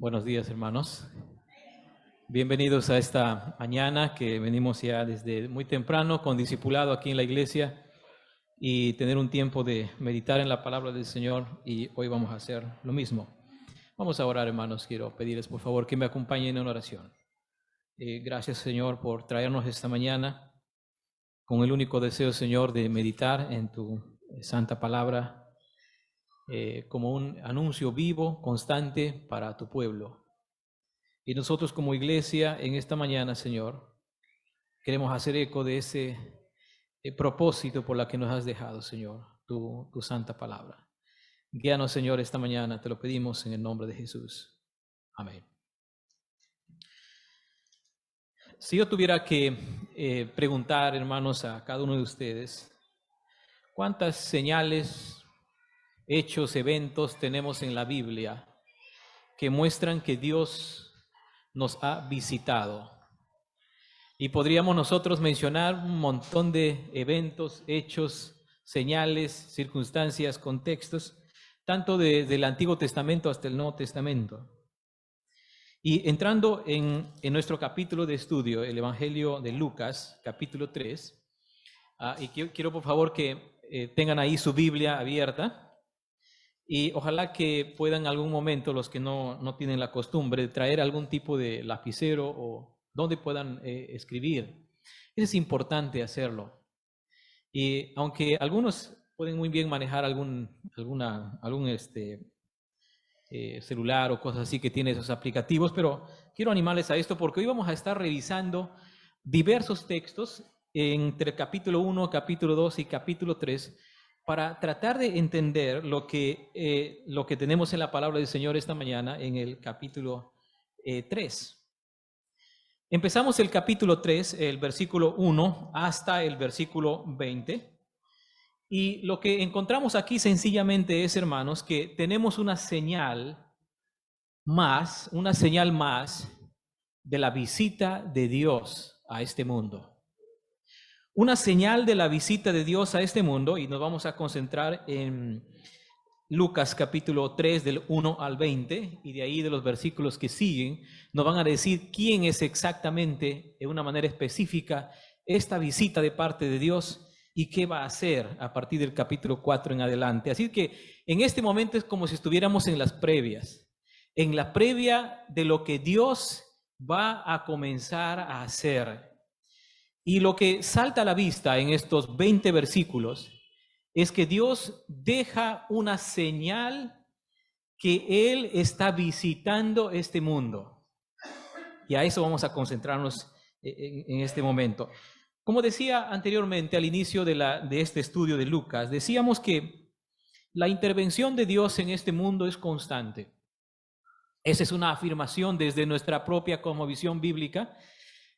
Buenos días, hermanos. Bienvenidos a esta mañana que venimos ya desde muy temprano con discipulado aquí en la iglesia y tener un tiempo de meditar en la palabra del Señor, y hoy vamos a hacer lo mismo. Vamos a orar, hermanos. Quiero pedirles por favor que me acompañen en oración. Gracias, Señor, por traernos esta mañana con el único deseo, Señor, de meditar en tu santa palabra como un anuncio vivo, constante para tu pueblo. Y nosotros como iglesia en esta mañana, Señor, queremos hacer eco de ese propósito por la que nos has dejado, Señor, tu santa palabra. Guíanos, Señor, esta mañana, te lo pedimos en el nombre de Jesús. Amén. Si yo tuviera que preguntar, hermanos, a cada uno de ustedes, ¿cuántas señales, hechos, eventos tenemos en la Biblia que muestran que Dios nos ha visitado? Y podríamos nosotros mencionar un montón de eventos, hechos, señales, circunstancias, contextos, tanto del Antiguo Testamento hasta el Nuevo Testamento. Y entrando en nuestro capítulo de estudio, el Evangelio de Lucas, capítulo 3, y quiero por favor que tengan ahí su Biblia abierta, y ojalá que puedan en algún momento, los que no tienen la costumbre, traer algún tipo de lapicero o donde puedan escribir. Es importante hacerlo. Y aunque algunos pueden muy bien manejar algún celular o cosas así que tiene esos aplicativos, pero quiero animarles a esto porque hoy vamos a estar revisando diversos textos entre el capítulo 1, capítulo 2 y capítulo 3 para tratar de entender lo que tenemos en la palabra del Señor esta mañana en el capítulo 3. Empezamos el capítulo 3, el versículo 1 hasta el versículo 20. Y lo que encontramos aquí sencillamente es, hermanos, que tenemos una señal más de la visita de Dios a este mundo. Una señal de la visita de Dios a este mundo, y nos vamos a concentrar en Lucas capítulo 3 del 1 al 20, y de ahí de los versículos que siguen, nos van a decir quién es exactamente, de una manera específica, esta visita de parte de Dios y qué va a hacer a partir del capítulo 4 en adelante. Así que en este momento es como si estuviéramos en las previas, en la previa de lo que Dios va a comenzar a hacer. Y lo que salta a la vista en estos 20 versículos es que Dios deja una señal que Él está visitando este mundo. Y a eso vamos a concentrarnos en este momento. Como decía anteriormente al inicio de este estudio de Lucas, decíamos que la intervención de Dios en este mundo es constante. Esa es una afirmación desde nuestra propia cosmovisión bíblica.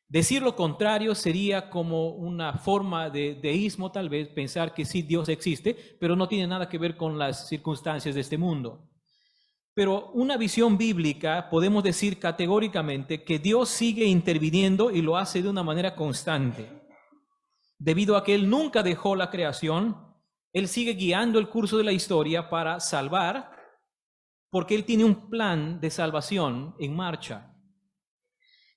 Decir lo contrario sería como una forma de deísmo, tal vez, pensar que sí, Dios existe, pero no tiene nada que ver con las circunstancias de este mundo. Pero una visión bíblica, podemos decir categóricamente que Dios sigue interviniendo y lo hace de una manera constante. Debido a que Él nunca dejó la creación, Él sigue guiando el curso de la historia para salvar, porque Él tiene un plan de salvación en marcha.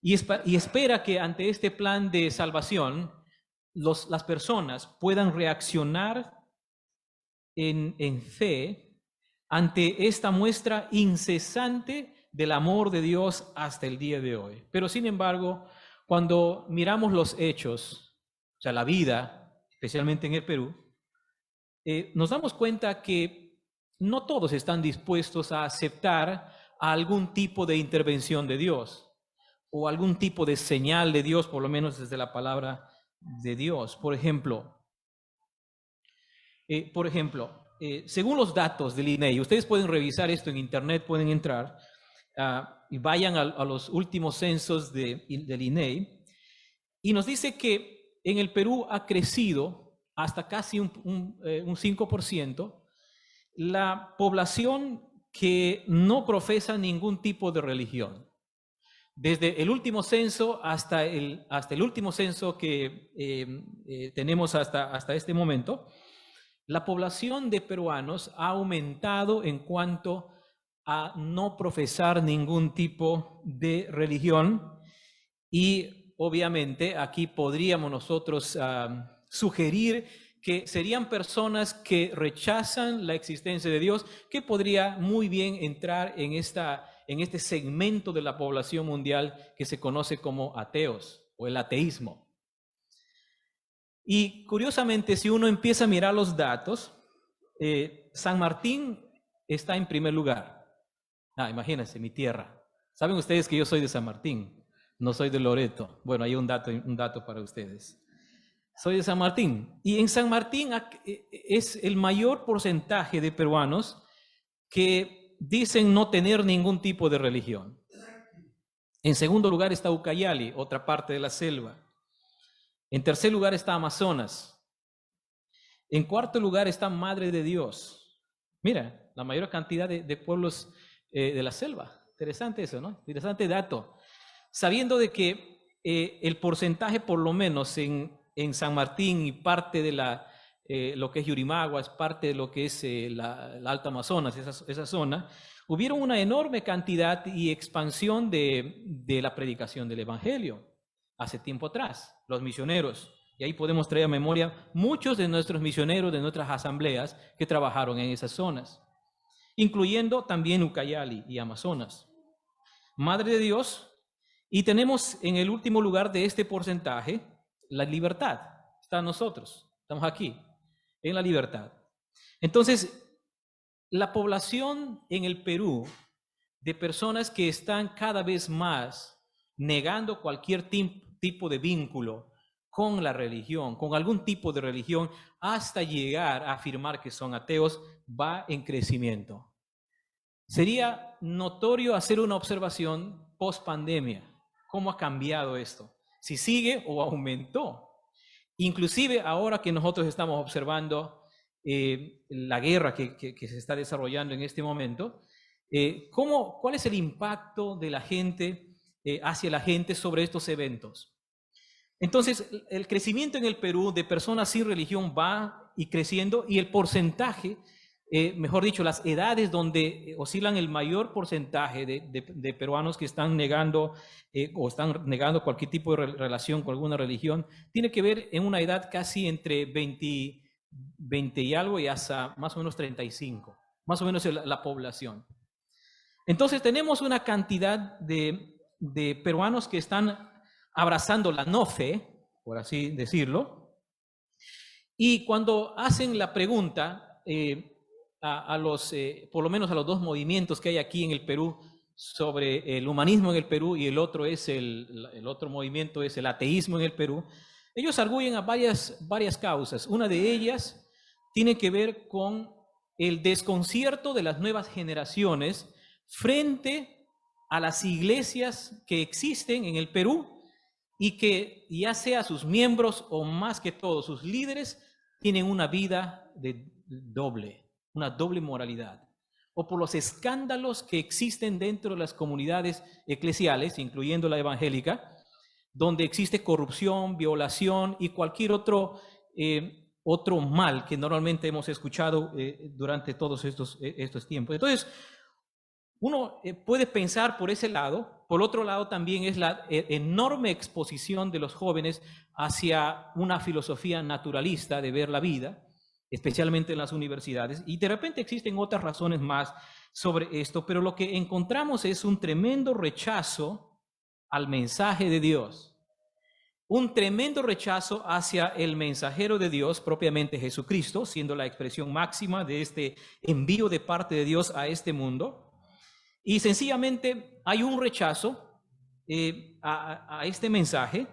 Y espera que ante este plan de salvación, las personas puedan reaccionar en fe ante esta muestra incesante del amor de Dios hasta el día de hoy. Pero sin embargo, cuando miramos los hechos, o sea, la vida, especialmente en el Perú, nos damos cuenta que no todos están dispuestos a aceptar algún tipo de intervención de Dios o algún tipo de señal de Dios, por lo menos desde la palabra de Dios. Por ejemplo, según los datos del INEI, ustedes pueden revisar esto en internet, pueden entrar y vayan a los últimos censos del INEI, y nos dice que en el Perú ha crecido hasta casi un 5% la población que no profesa ningún tipo de religión. Desde el último censo hasta el último censo que tenemos hasta este momento, la población de peruanos ha aumentado en cuanto a no profesar ningún tipo de religión y obviamente aquí podríamos nosotros sugerir que serían personas que rechazan la existencia de Dios, que podría muy bien entrar en este segmento de la población mundial que se conoce como ateos o el ateísmo. Y curiosamente, si uno empieza a mirar los datos, San Martín está en primer lugar. Imagínense, mi tierra. ¿Saben ustedes que yo soy de San Martín? No soy de Loreto. Bueno, hay un dato para ustedes. Soy de San Martín. Y en San Martín es el mayor porcentaje de peruanos que dicen no tener ningún tipo de religión. En segundo lugar está Ucayali, otra parte de la selva. En tercer lugar está Amazonas. En cuarto lugar está Madre de Dios. Mira, la mayor cantidad de pueblos de la selva. Interesante eso, ¿no? Interesante dato. Sabiendo de que el porcentaje, por lo menos en San Martín y parte de lo que es Yurimaguas, parte de lo que es la Alta Amazonas, esa zona, hubieron una enorme cantidad y expansión de la predicación del Evangelio hace tiempo atrás, los misioneros. Y ahí podemos traer a memoria muchos de nuestros misioneros de nuestras asambleas que trabajaron en esas zonas, incluyendo también Ucayali y Amazonas. Madre de Dios, y tenemos en el último lugar de este porcentaje la libertad. Está nosotros, estamos aquí, en la libertad. Entonces, la población en el Perú de personas que están cada vez más negando cualquier tipo de vínculo con la religión, con algún tipo de religión, hasta llegar a afirmar que son ateos, va en crecimiento. Sería notorio hacer una observación post pandemia. ¿Cómo ha cambiado esto? Si sigue o aumentó. Inclusive ahora que nosotros estamos observando la guerra que se está desarrollando en este momento, ¿cuál es el impacto de la gente hacia la gente sobre estos eventos? Entonces, el crecimiento en el Perú de personas sin religión va y creciendo, y el porcentaje, mejor dicho, las edades donde oscilan el mayor porcentaje de peruanos que están negando o están negando cualquier tipo de relación con alguna religión, tiene que ver en una edad casi entre 20 y algo y hasta más o menos 35, más o menos la población. Entonces tenemos una cantidad de peruanos que están abrazando la no fe, por así decirlo, y cuando hacen la pregunta por lo menos a los dos movimientos que hay aquí en el Perú sobre el humanismo en el Perú, y el otro movimiento es el ateísmo en el Perú, ellos arguyen a varias causas. Una de ellas tiene que ver con el desconcierto de las nuevas generaciones frente a las iglesias que existen en el Perú, y que ya sea sus miembros o más que todo sus líderes tienen una vida una doble moralidad, o por los escándalos que existen dentro de las comunidades eclesiales, incluyendo la evangélica, donde existe corrupción, violación y cualquier otro mal que normalmente hemos escuchado durante todos estos tiempos. Entonces, uno puede pensar por ese lado. Por otro lado, también es la enorme exposición de los jóvenes hacia una filosofía naturalista de ver la vida, especialmente en las universidades, y de repente existen otras razones más sobre esto, pero lo que encontramos es un tremendo rechazo al mensaje de Dios, un tremendo rechazo hacia el mensajero de Dios, propiamente Jesucristo, siendo la expresión máxima de este envío de parte de Dios a este mundo. Y sencillamente hay un rechazo a este mensaje.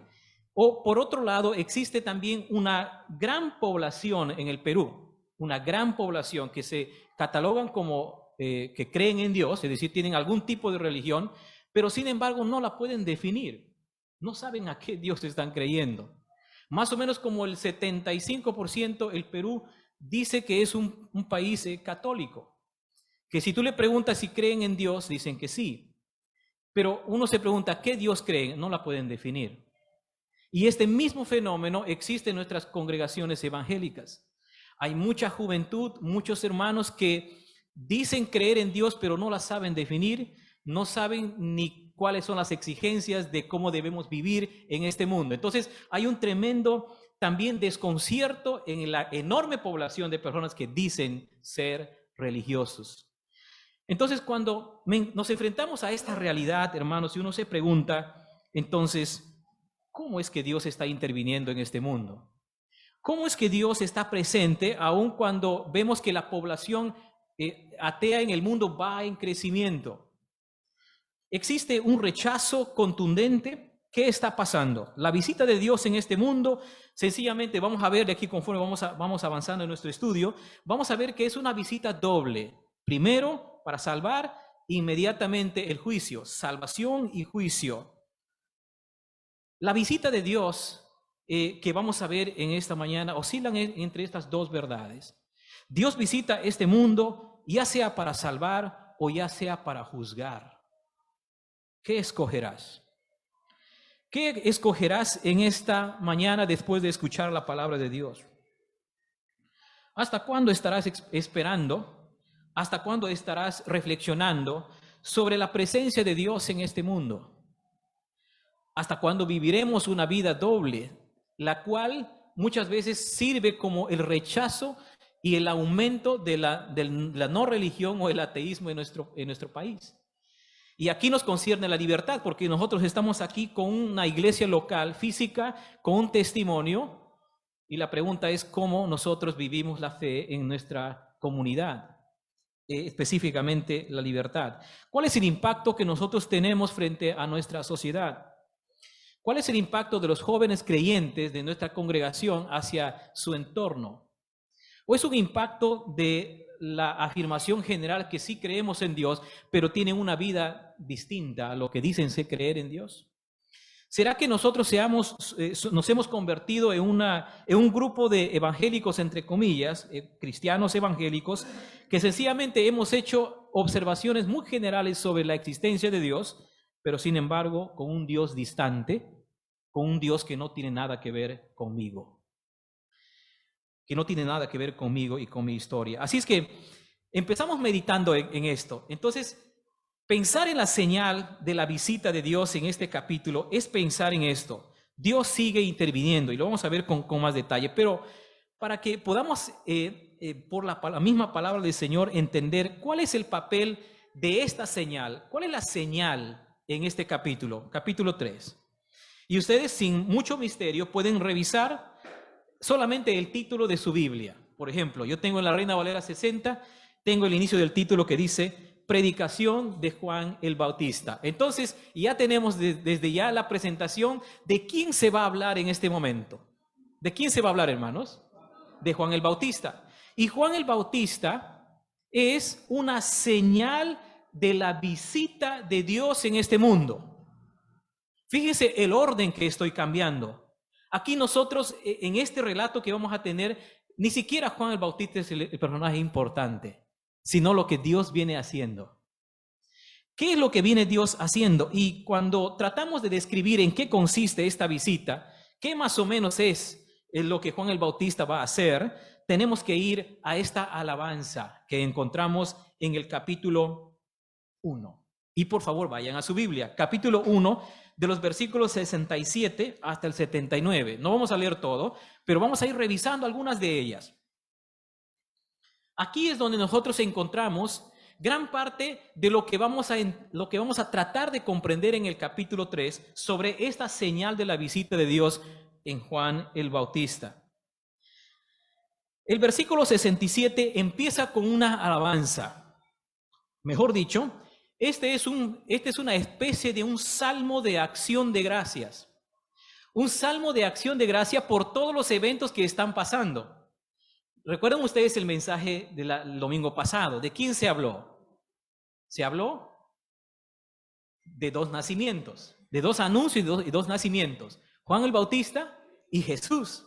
O por otro lado, existe también una gran población en el Perú, una gran población que se catalogan como que creen en Dios, es decir, tienen algún tipo de religión, pero sin embargo no la pueden definir. No saben a qué Dios están creyendo. Más o menos como el 75% el Perú dice que es un país católico. Que si tú le preguntas si creen en Dios, dicen que sí. Pero uno se pregunta, ¿qué Dios creen? No la pueden definir. Y este mismo fenómeno existe en nuestras congregaciones evangélicas. Hay mucha juventud, muchos hermanos que dicen creer en Dios, pero no la saben definir, no saben ni cuáles son las exigencias de cómo debemos vivir en este mundo. Entonces, hay un tremendo también desconcierto en la enorme población de personas que dicen ser religiosos. Entonces, cuando nos enfrentamos a esta realidad, hermanos, y uno se pregunta, entonces, ¿cómo es que Dios está interviniendo en este mundo? ¿Cómo es que Dios está presente aun cuando vemos que la población atea en el mundo va en crecimiento? ¿Existe un rechazo contundente? ¿Qué está pasando? La visita de Dios en este mundo, sencillamente vamos a ver de aquí conforme vamos avanzando en nuestro estudio, vamos a ver que es una visita doble. Primero, para salvar, inmediatamente el juicio, salvación y juicio. La visita de Dios que vamos a ver en esta mañana oscilan entre estas dos verdades. Dios visita este mundo ya sea para salvar o ya sea para juzgar. ¿Qué escogerás? ¿Qué escogerás en esta mañana después de escuchar la palabra de Dios? ¿Hasta cuándo estarás esperando? ¿Hasta cuándo estarás reflexionando sobre la presencia de Dios en este mundo? ¿Hasta cuándo viviremos una vida doble, la cual muchas veces sirve como el rechazo y el aumento de la no religión o el ateísmo en nuestro país? Y aquí nos concierne la libertad, porque nosotros estamos aquí con una iglesia local, física, con un testimonio, y la pregunta es cómo nosotros vivimos la fe en nuestra comunidad, específicamente la libertad. ¿Cuál es el impacto que nosotros tenemos frente a nuestra sociedad? ¿Cuál es el impacto de los jóvenes creyentes de nuestra congregación hacia su entorno? ¿O es un impacto de la afirmación general que sí creemos en Dios, pero tienen una vida distinta a lo que dicen ser creer en Dios? ¿Será que nosotros nos hemos convertido en un grupo de evangélicos, entre comillas, cristianos evangélicos, que sencillamente hemos hecho observaciones muy generales sobre la existencia de Dios, pero sin embargo con un Dios distante, con un Dios que no tiene nada que ver conmigo? Que no tiene nada que ver conmigo y con mi historia. Así es que empezamos meditando en esto. Entonces, pensar en la señal de la visita de Dios en este capítulo es pensar en esto. Dios sigue interviniendo y lo vamos a ver con más detalle, pero para que podamos, por la misma palabra del Señor, entender cuál es el papel de esta señal. ¿Cuál es la señal en este capítulo? Capítulo 3. Y ustedes, sin mucho misterio, pueden revisar solamente el título de su Biblia. Por ejemplo, yo tengo en la Reina Valera 60, tengo el inicio del título que dice Predicación de Juan el Bautista. Entonces, ya tenemos desde ya la presentación de quién se va a hablar en este momento. ¿De quién se va a hablar, hermanos? De Juan el Bautista. Y Juan el Bautista es una señal de la visita de Dios en este mundo. Fíjese el orden que estoy cambiando. Aquí nosotros, en este relato que vamos a tener, ni siquiera Juan el Bautista es el personaje importante, sino lo que Dios viene haciendo. ¿Qué es lo que viene Dios haciendo? Y cuando tratamos de describir en qué consiste esta visita, qué más o menos es lo que Juan el Bautista va a hacer, tenemos que ir a esta alabanza que encontramos en el capítulo 1. Y por favor, vayan a su Biblia, capítulo 1, de los versículos 67 hasta el 79. No vamos a leer todo, pero vamos a ir revisando algunas de ellas. Aquí es donde nosotros encontramos gran parte de lo que vamos a tratar de comprender en el capítulo 3 sobre esta señal de la visita de Dios en Juan el Bautista. El versículo 67 empieza con una alabanza. Mejor dicho, este es una especie de un salmo de acción de gracias. Un salmo de acción de gracia por todos los eventos que están pasando. ¿Recuerdan ustedes el mensaje del domingo pasado? ¿De quién se habló? Se habló de dos nacimientos, de dos anuncios y dos nacimientos. Juan el Bautista y Jesús.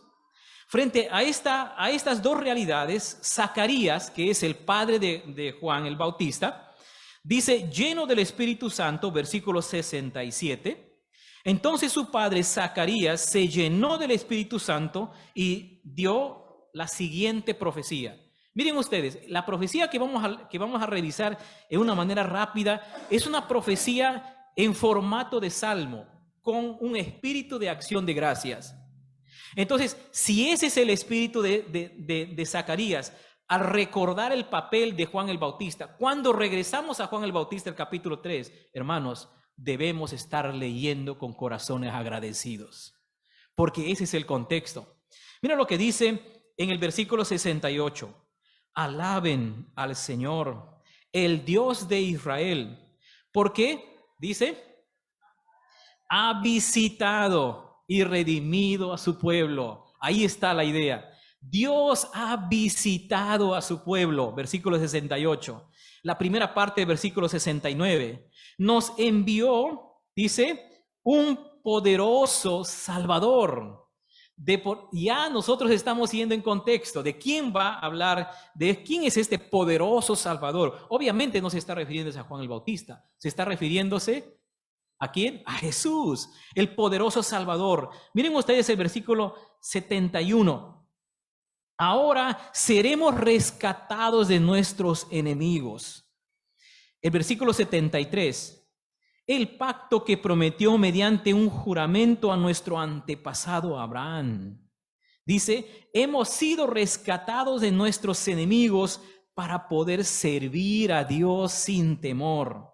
Frente a estas dos realidades, Zacarías, que es el padre de Juan el Bautista, dice, lleno del Espíritu Santo, versículo 67, entonces su padre Zacarías se llenó del Espíritu Santo y dio la siguiente profecía. Miren ustedes, la profecía que vamos a revisar en una manera rápida es una profecía en formato de salmo, con un espíritu de acción de gracias. Entonces, si ese es el espíritu de Zacarías, al recordar el papel de Juan el Bautista, cuando regresamos a Juan el Bautista, el capítulo 3, hermanos, debemos estar leyendo con corazones agradecidos, porque ese es el contexto. Mira lo que dice en el versículo 68. Alaben al Señor, el Dios de Israel, porque, dice, ha visitado y redimido a su pueblo. Ahí está la idea. Dios ha visitado a su pueblo, versículo 68. La primera parte del versículo 69. Nos envió, dice, un poderoso Salvador. Ya nosotros estamos yendo en contexto de quién va a hablar, de quién es este poderoso Salvador. Obviamente no se está refiriéndose a Juan el Bautista, se está refiriéndose ¿a quién? A Jesús, el poderoso Salvador. Miren ustedes el versículo 71. Ahora seremos rescatados de nuestros enemigos. El versículo 73. El pacto que prometió mediante un juramento a nuestro antepasado Abraham. Dice, hemos sido rescatados de nuestros enemigos para poder servir a Dios sin temor.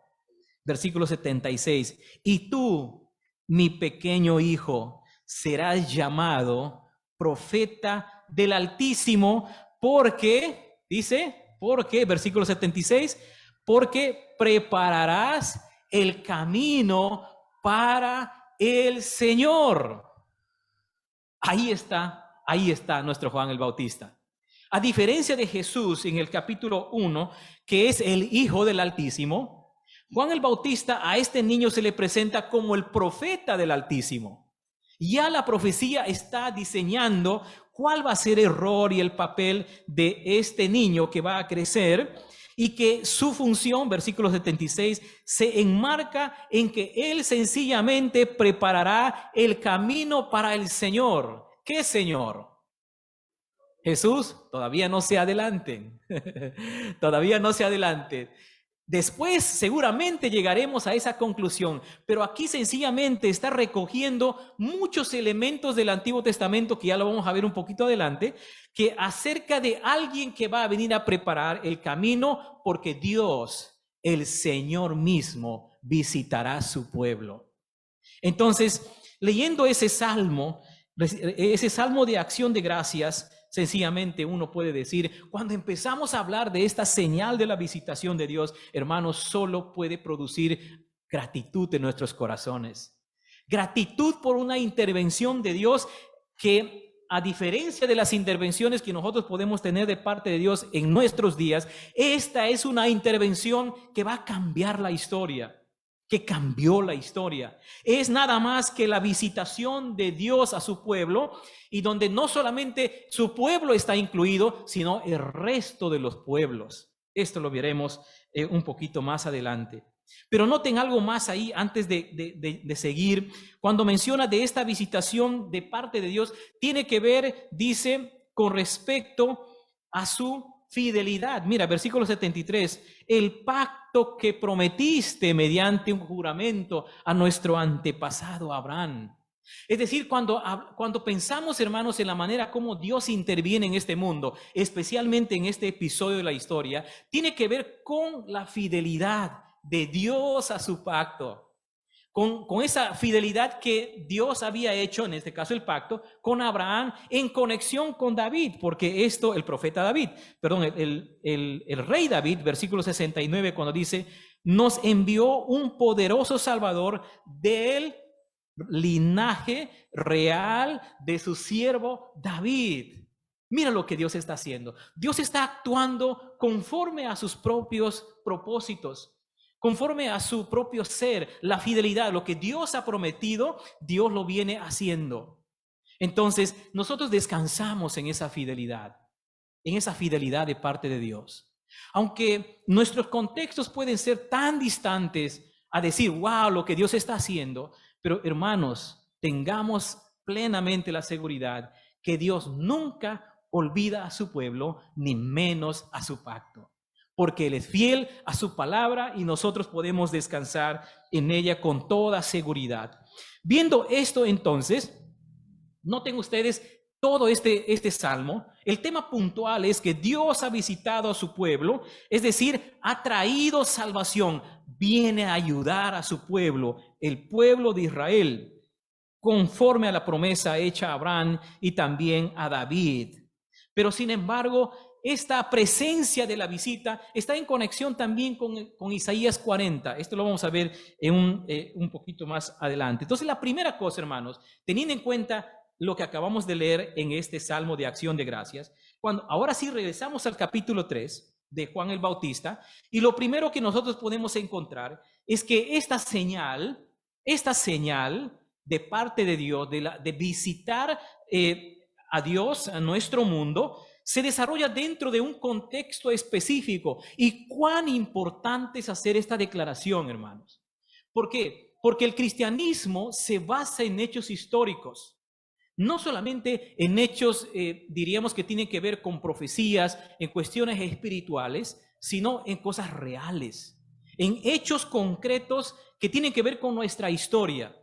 Versículo 76. Y tú, mi pequeño hijo, serás llamado profeta del Altísimo, porque, dice, porque, versículo 76, porque prepararás el camino para el Señor. Ahí está nuestro Juan el Bautista. A diferencia de Jesús en el capítulo 1, que es el Hijo del Altísimo, Juan el Bautista a este niño se le presenta como el profeta del Altísimo. Ya la profecía está diseñando cuál va a ser el rol y el papel de este niño que va a crecer, y que su función, versículo 76, se enmarca en que él sencillamente preparará el camino para el Señor. ¿Qué Señor? Jesús. Todavía no se adelanten. Todavía no se adelanten. Después seguramente llegaremos a esa conclusión, pero aquí sencillamente está recogiendo muchos elementos del Antiguo Testamento, que ya lo vamos a ver un poquito adelante, que acerca de alguien que va a venir a preparar el camino, porque Dios, el Señor mismo, visitará su pueblo. Entonces, leyendo ese salmo de acción de gracias, sencillamente uno puede decir, cuando empezamos a hablar de esta señal de la visitación de Dios, hermanos, solo puede producir gratitud en nuestros corazones. Gratitud por una intervención de Dios que, a diferencia de las intervenciones que nosotros podemos tener de parte de Dios en nuestros días, esta es una intervención que va a cambiar la historia, que cambió la historia. Es nada más que la visitación de Dios a su pueblo, y donde no solamente su pueblo está incluido, sino el resto de los pueblos. Esto lo veremos un poquito más adelante. Pero noten algo más ahí antes de seguir. Cuando menciona de esta visitación de parte de Dios, tiene que ver, dice, con respecto a su fidelidad. Mira, versículo 73, el pacto que prometiste mediante un juramento a nuestro antepasado Abraham. Es decir, cuando pensamos, hermanos, en la manera como Dios interviene en este mundo, especialmente en este episodio de la historia, tiene que ver con la fidelidad de Dios a su pacto. Con esa fidelidad que Dios había hecho, en este caso el pacto, con Abraham en conexión con David, porque el profeta David, el rey David, versículo 69, cuando dice, nos envió un poderoso Salvador del linaje real de su siervo David. Mira lo que Dios está haciendo. Dios está actuando conforme a sus propios propósitos, conforme a su propio ser, la fidelidad, lo que Dios ha prometido, Dios lo viene haciendo. Entonces, nosotros descansamos en esa fidelidad de parte de Dios. Aunque nuestros contextos pueden ser tan distantes a decir, wow, lo que Dios está haciendo, pero hermanos, tengamos plenamente la seguridad que Dios nunca olvida a su pueblo, ni menos a su pacto. Porque Él es fiel a su palabra y nosotros podemos descansar en ella con toda seguridad. Viendo esto entonces, noten ustedes todo este salmo. El tema puntual es que Dios ha visitado a su pueblo, es decir, ha traído salvación, viene a ayudar a su pueblo, el pueblo de Israel, conforme a la promesa hecha a Abraham y también a David. Pero sin embargo, esta presencia de la visita está en conexión también con Isaías 40. Esto lo vamos a ver en un poquito más adelante. Entonces, la primera cosa, hermanos, teniendo en cuenta lo que acabamos de leer en este Salmo de Acción de Gracias, ahora sí regresamos al capítulo 3 de Juan el Bautista, y lo primero que nosotros podemos encontrar es que esta señal de parte de Dios, de visitar a Dios, a nuestro mundo, se desarrolla dentro de un contexto específico. ¿Y cuán importante es hacer esta declaración, hermanos? ¿Por qué? Porque el cristianismo se basa en hechos históricos, no solamente en hechos, diríamos que tienen que ver con profecías, en cuestiones espirituales, sino en cosas reales, en hechos concretos que tienen que ver con nuestra historia.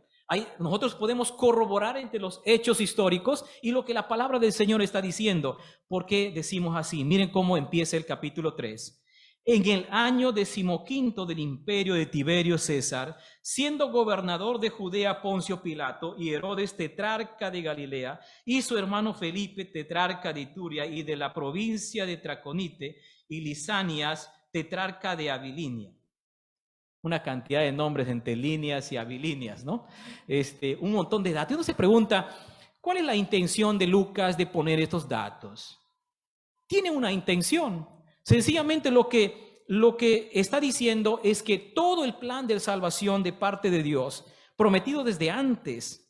Nosotros podemos corroborar entre los hechos históricos y lo que la palabra del Señor está diciendo. ¿Por qué decimos así? Miren cómo empieza el capítulo 3. En el año 15 del imperio de Tiberio César, siendo gobernador de Judea Poncio Pilato y Herodes tetrarca de Galilea, y su hermano Felipe tetrarca de Ituria y de la provincia de Traconite, y Lisanias tetrarca de Abilinia. Una cantidad de nombres entre líneas y abilineas, ¿no? Un montón de datos. Y uno se pregunta, ¿cuál es la intención de Lucas de poner estos datos? Tiene una intención. Sencillamente lo que está diciendo es que todo el plan de salvación de parte de Dios, prometido desde antes,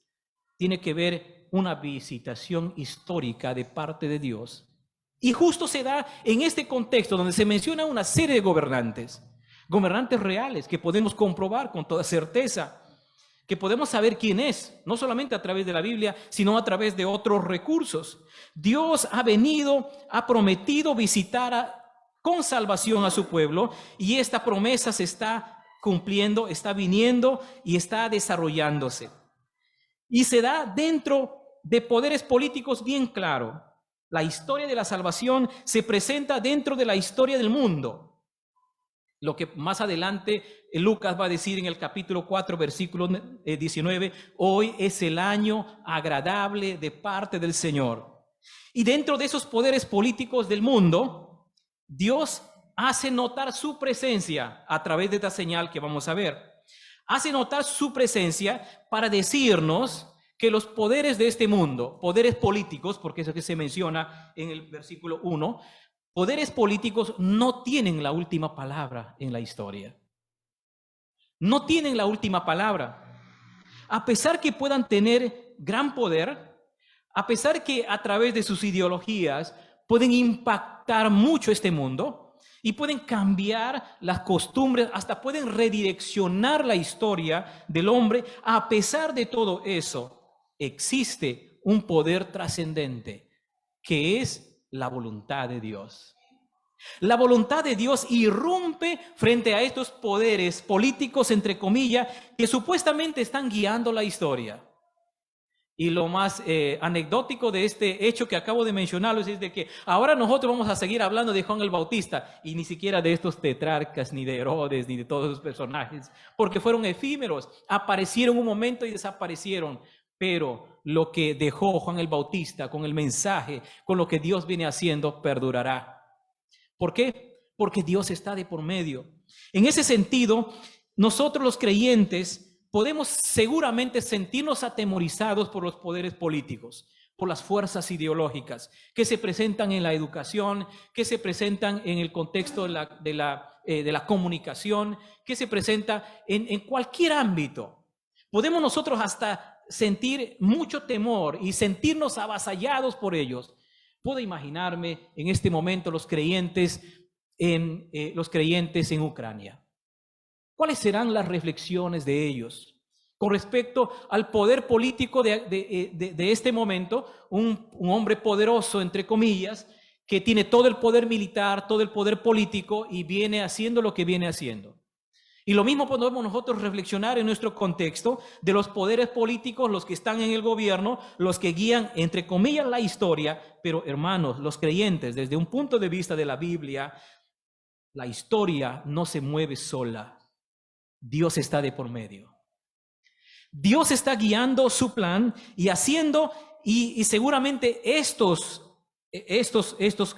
tiene que ver una visitación histórica de parte de Dios. Y justo se da en este contexto donde se menciona una serie de gobernantes reales que podemos comprobar con toda certeza, que podemos saber quién es, no solamente a través de la Biblia, sino a través de otros recursos. Dios ha prometido visitar con salvación a su pueblo, y esta promesa se está cumpliendo, está viniendo y está desarrollándose. Y se da dentro de poderes políticos bien claro. La historia de la salvación se presenta dentro de la historia del mundo. Lo que más adelante Lucas va a decir en el capítulo 4, versículo 19, hoy es el año agradable de parte del Señor. Y dentro de esos poderes políticos del mundo, Dios hace notar su presencia a través de esta señal que vamos a ver. Hace notar su presencia para decirnos que los poderes de este mundo, poderes políticos, porque eso que se menciona en el versículo 1, poderes políticos no tienen la última palabra en la historia. No tienen la última palabra. A pesar que puedan tener gran poder, a pesar que a través de sus ideologías pueden impactar mucho este mundo y pueden cambiar las costumbres, hasta pueden redireccionar la historia del hombre, a pesar de todo eso, existe un poder trascendente que es la voluntad de Dios. La voluntad de Dios irrumpe frente a estos poderes políticos, entre comillas, que supuestamente están guiando la historia. Y lo más anecdótico de este hecho que acabo de mencionarles es de que ahora nosotros vamos a seguir hablando de Juan el Bautista y ni siquiera de estos tetrarcas, ni de Herodes, ni de todos esos personajes, porque fueron efímeros, aparecieron un momento y desaparecieron. Pero lo que dejó Juan el Bautista con el mensaje, con lo que Dios viene haciendo, perdurará. ¿Por qué? Porque Dios está de por medio. En ese sentido, nosotros los creyentes podemos seguramente sentirnos atemorizados por los poderes políticos, por las fuerzas ideológicas que se presentan en la educación, que se presentan en el contexto de la comunicación, que se presenta en cualquier ámbito. Podemos nosotros hasta sentir mucho temor y sentirnos avasallados por ellos. Puedo imaginarme en este momento los creyentes en Ucrania. ¿Cuáles serán las reflexiones de ellos? con respecto al poder político de este momento, un hombre poderoso, entre comillas, que tiene todo el poder militar, todo el poder político y viene haciendo lo que viene haciendo. Y lo mismo podemos nosotros reflexionar en nuestro contexto de los poderes políticos, los que están en el gobierno, los que guían, entre comillas, la historia. Pero hermanos, los creyentes, desde un punto de vista de la Biblia, la historia no se mueve sola. Dios está de por medio. Dios está guiando su plan y haciendo, y seguramente estos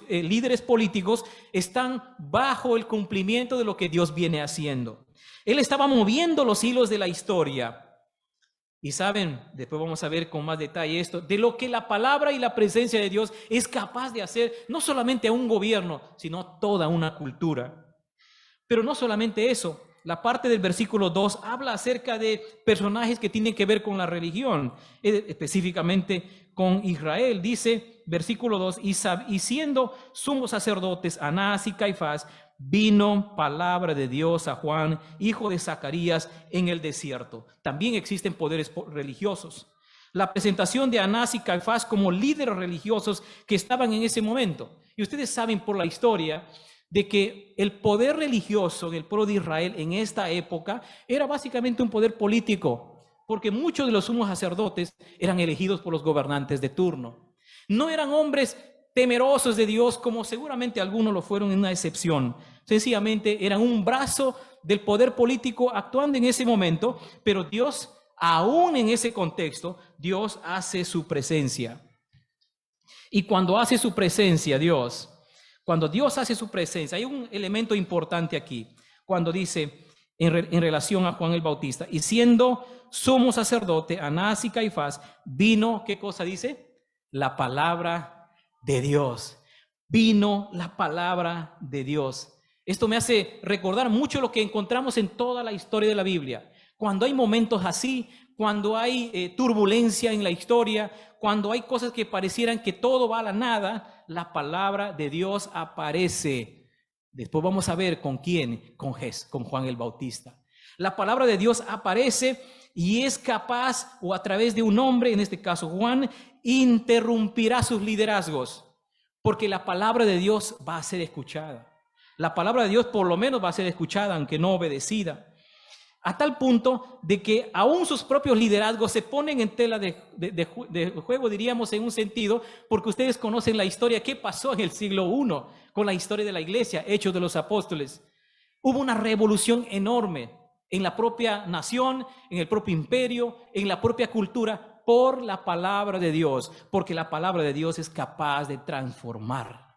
líderes políticos están bajo el cumplimiento de lo que Dios viene haciendo. Él estaba moviendo los hilos de la historia. Y saben, después vamos a ver con más detalle esto, de lo que la palabra y la presencia de Dios es capaz de hacer, no solamente a un gobierno, sino a toda una cultura. Pero no solamente eso. La parte del versículo 2 habla acerca de personajes que tienen que ver con la religión, específicamente con Israel. Dice, versículo 2, y siendo sumos sacerdotes Anás y Caifás, vino palabra de Dios a Juan, hijo de Zacarías, en el desierto. También existen poderes religiosos. La presentación de Anás y Caifás como líderes religiosos que estaban en ese momento. Y ustedes saben por la historia de que el poder religioso del pueblo de Israel en esta época era básicamente un poder político, porque muchos de los sumos sacerdotes eran elegidos por los gobernantes de turno. No eran hombres temerosos de Dios, como seguramente algunos lo fueron en una excepción. Sencillamente eran un brazo del poder político actuando en ese momento, pero Dios, aún en ese contexto, Dios hace su presencia. Y cuando hace su presencia, cuando Dios hace su presencia, hay un elemento importante aquí, cuando dice en relación a Juan el Bautista, y siendo sumo sacerdote, Anás y Caifás, vino, ¿qué cosa dice? La palabra de Dios. Vino la palabra de Dios. Esto me hace recordar mucho lo que encontramos en toda la historia de la Biblia. Cuando hay momentos así, cuando hay turbulencia en la historia, cuando hay cosas que parecieran que todo va a la nada, la palabra de Dios aparece. Después vamos a ver con quién, con Juan el Bautista. La palabra de Dios aparece y es capaz, o a través de un hombre, en este caso Juan, interrumpirá sus liderazgos, porque la palabra de Dios va a ser escuchada. La palabra de Dios por lo menos va a ser escuchada, aunque no obedecida. A tal punto de que aún sus propios liderazgos se ponen en tela de juego, diríamos en un sentido, porque ustedes conocen la historia, qué pasó en el siglo I con la historia de la iglesia, Hechos de los Apóstoles. Hubo una revolución enorme en la propia nación, en el propio imperio, en la propia cultura, por la palabra de Dios, porque la palabra de Dios es capaz de transformar,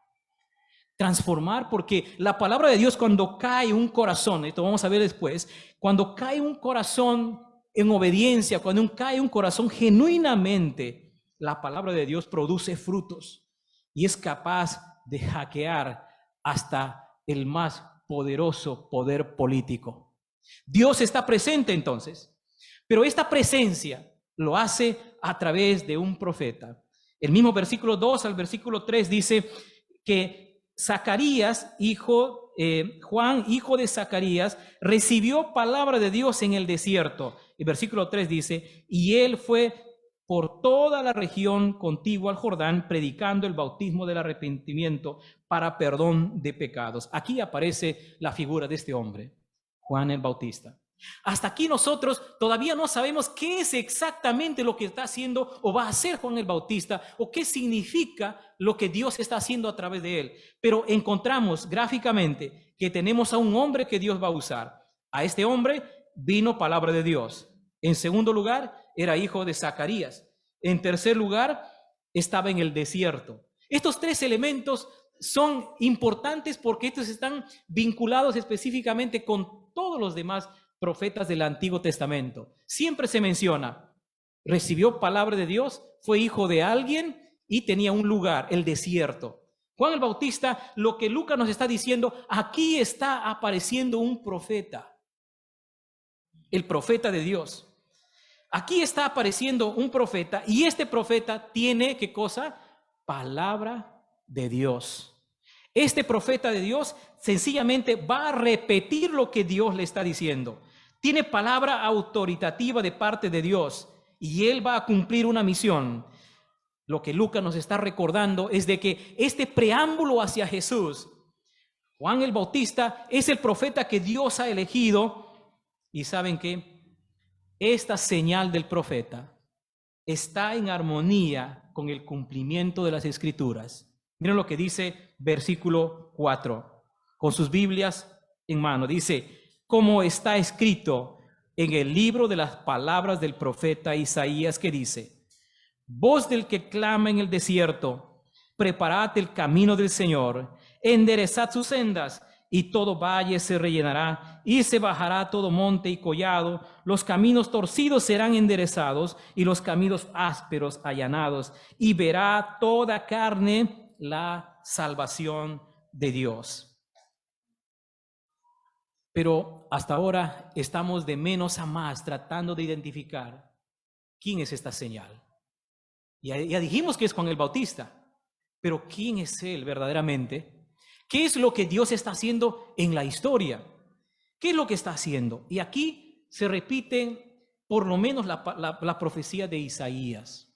porque la palabra de Dios, cuando cae un corazón, esto vamos a ver después, cuando cae un corazón en obediencia, cuando cae un corazón genuinamente, la palabra de Dios produce frutos y es capaz de hackear hasta el más poderoso poder político. Dios está presente entonces, pero esta presencia lo hace a través de un profeta. El mismo versículo 2 al versículo 3 dice que Zacarías, Juan, hijo de Zacarías, recibió palabra de Dios en el desierto. El versículo 3 dice, y él fue por toda la región contigua al Jordán, predicando el bautismo del arrepentimiento para perdón de pecados. Aquí aparece la figura de este hombre, Juan el Bautista. Hasta aquí nosotros todavía no sabemos qué es exactamente lo que está haciendo o va a hacer Juan el Bautista, o qué significa lo que Dios está haciendo a través de él. Pero encontramos gráficamente que tenemos a un hombre que Dios va a usar. A este hombre vino palabra de Dios. En segundo lugar, era hijo de Zacarías. En tercer lugar, estaba en el desierto. Estos tres elementos son importantes porque estos están vinculados específicamente con todos los demás profetas del Antiguo Testamento. Siempre se menciona, recibió palabra de Dios, fue hijo de alguien y tenía un lugar, el desierto. Juan el Bautista, lo que Lucas nos está diciendo, aquí está apareciendo un profeta, el profeta de Dios. Aquí está apareciendo un profeta y este profeta tiene, ¿qué cosa? Palabra de Dios. Este profeta de Dios sencillamente va a repetir lo que Dios le está diciendo. Tiene palabra autoritativa de parte de Dios y él va a cumplir una misión. Lo que Lucas nos está recordando es de que este preámbulo hacia Jesús, Juan el Bautista es el profeta que Dios ha elegido, y saben que esta señal del profeta está en armonía con el cumplimiento de las Escrituras. Miren lo que dice versículo 4, con sus Biblias en mano. Dice, como está escrito en el libro de las palabras del profeta Isaías, que dice, voz del que clama en el desierto, preparad el camino del Señor, enderezad sus sendas, y todo valle se rellenará, y se bajará todo monte y collado, los caminos torcidos serán enderezados, y los caminos ásperos allanados, y verá toda carne la salvación de Dios. Pero hasta ahora estamos de menos a más tratando de identificar quién es esta señal. Ya dijimos que es Juan el Bautista, pero ¿quién es él verdaderamente? ¿Qué es lo que Dios está haciendo en la historia? ¿Qué es lo que está haciendo? Y aquí se repite por lo menos la profecía de Isaías.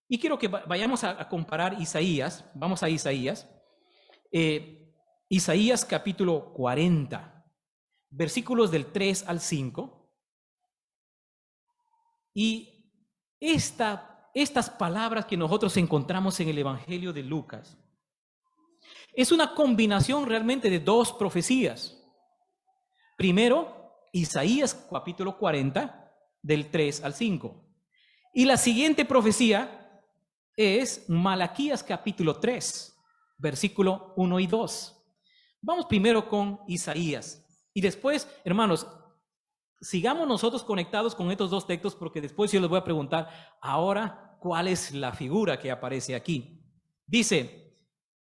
Y quiero que vayamos a comparar Isaías. Vamos a Isaías. Isaías capítulo 40, versículos del 3 al 5. Y estas palabras que nosotros encontramos en el Evangelio de Lucas es una combinación realmente de dos profecías. Primero, Isaías capítulo 40, del 3 al 5. Y la siguiente profecía es Malaquías capítulo 3, versículo 1 y 2. Vamos primero con Isaías. Y después, hermanos, sigamos nosotros conectados con estos dos textos, porque después yo les voy a preguntar ahora cuál es la figura que aparece aquí. Dice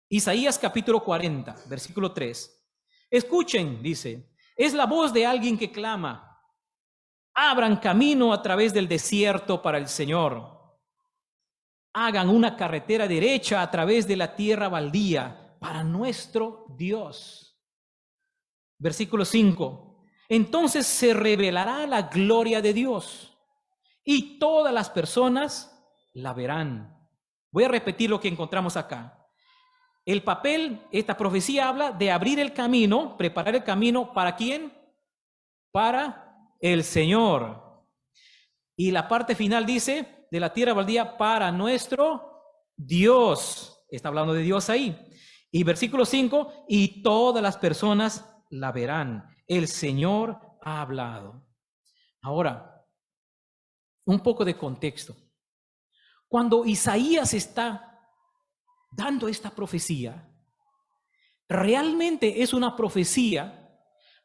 Isaías capítulo 40, versículo 3. Escuchen, dice, es la voz de alguien que clama, abran camino a través del desierto para el Señor. Hagan una carretera derecha a través de la tierra baldía para nuestro Dios. Versículo 5. Entonces se revelará la gloria de Dios y todas las personas la verán. Voy a repetir lo que encontramos acá. El papel, esta profecía habla de abrir el camino, preparar el camino, ¿para quién? Para el Señor. Y la parte final dice, de la tierra baldía para nuestro Dios. Está hablando de Dios ahí. Y versículo 5, y todas las personas la verán. El Señor ha hablado. Ahora, un poco de contexto. Cuando Isaías está dando esta profecía, realmente es una profecía